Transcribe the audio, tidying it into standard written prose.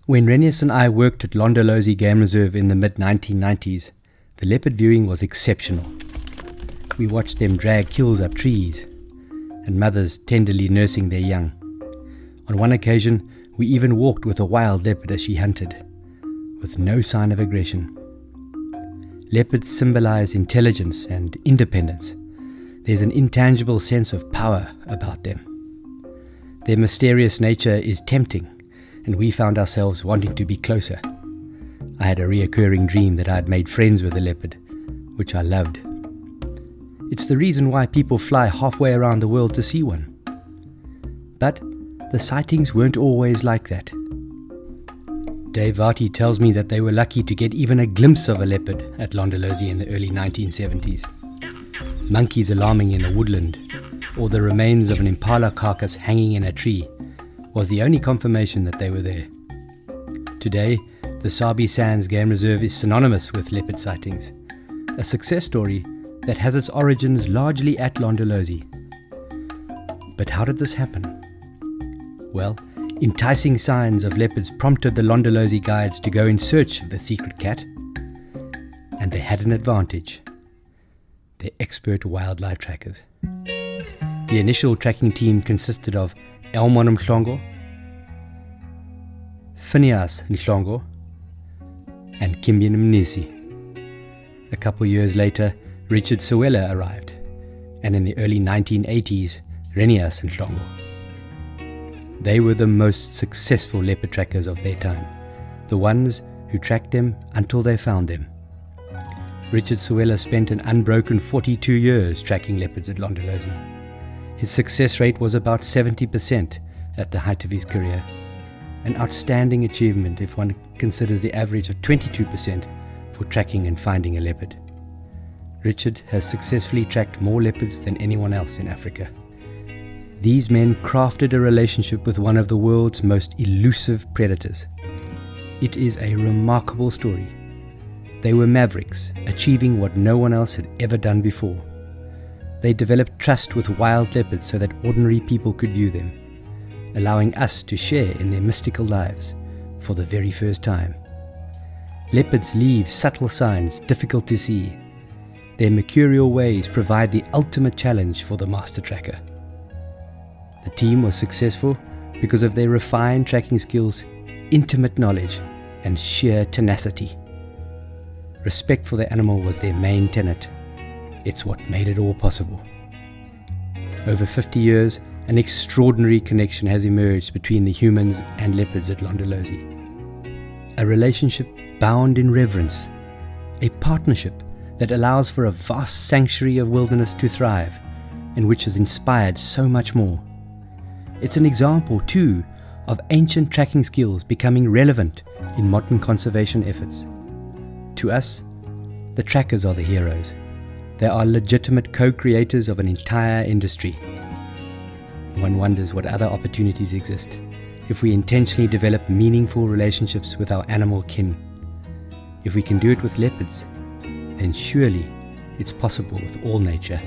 When Renius and I worked at Londolozi Game Reserve in the mid-1990s, the leopard viewing was exceptional. We watched them drag kills up trees, and mothers tenderly nursing their young. On one occasion, we even walked with a wild leopard as she hunted, with no sign of aggression. Leopards symbolize intelligence and independence. There's an intangible sense of power about them. Their mysterious nature is tempting, and we found ourselves wanting to be closer. I had a reoccurring dream that I had made friends with a leopard, which I loved. It's the reason why people fly halfway around the world to see one. But the sightings weren't always like that. Dave Varty tells me that they were lucky to get even a glimpse of a leopard at Londolozi in the early 1970s. Monkeys alarming in a woodland, or the remains of an impala carcass hanging in a tree, was the only confirmation that they were there. Today, the Sabi Sands Game Reserve is synonymous with leopard sightings, a success story that has its origins largely at Londolozi. But how did this happen? Well, enticing signs of leopards prompted the Londolozi guides to go in search of the secret cat, and they had an advantage: they're expert wildlife trackers. The initial tracking team consisted of Elmon Mhlongo, Phineas Mhlongo, and Kimbian Mnisi. A couple years later, Richard Sewela arrived, and in the early 1980s, Renius Mhlongo. They were the most successful leopard trackers of their time, the ones who tracked them until they found them. Richard Sewela spent an unbroken 42 years tracking leopards at Londolozi. His success rate was about 70% at the height of his career, an outstanding achievement if one considers the average of 22% for tracking and finding a leopard. Richard has successfully tracked more leopards than anyone else in Africa. These men crafted a relationship with one of the world's most elusive predators. It is a remarkable story. They were mavericks, achieving what no one else had ever done before. They developed trust with wild leopards so that ordinary people could view them, allowing us to share in their mystical lives for the very first time. Leopards leave subtle signs difficult to see. Their mercurial ways provide the ultimate challenge for the master tracker. The team was successful because of their refined tracking skills, intimate knowledge, and sheer tenacity. Respect for the animal was their main tenet. It's what made it all possible. Over 50 years, an extraordinary connection has emerged between the humans and leopards at Londolozi. A relationship bound in reverence, a partnership that allows for a vast sanctuary of wilderness to thrive, and which has inspired so much more. It's an example, too, of ancient tracking skills becoming relevant in modern conservation efforts. To us, the trackers are the heroes. They are legitimate co-creators of an entire industry. One wonders what other opportunities exist if we intentionally develop meaningful relationships with our animal kin. If we can do it with leopards, then surely it's possible with all nature.